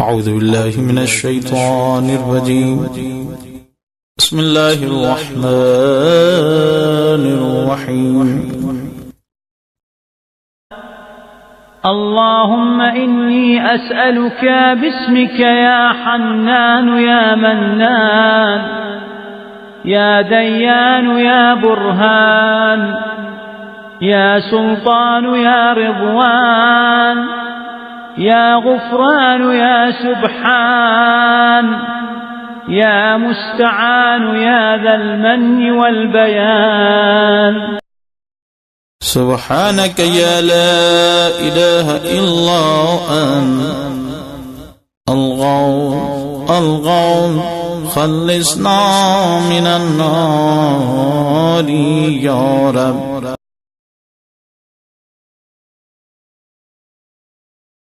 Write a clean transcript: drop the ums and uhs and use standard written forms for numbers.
أعوذ بالله من الشيطان الرجيم. بسم الله الرحمن الرحيم. اللهم إني أسألك باسمك يا حنان يا منان يا ديان يا برهان يا سلطان يا رضوان يا غفران يا سبحان يا مستعان يا ذا المن والبيان. سبحانك يا لا إله إلا أنت الغوث خلصنا من النار يا رب.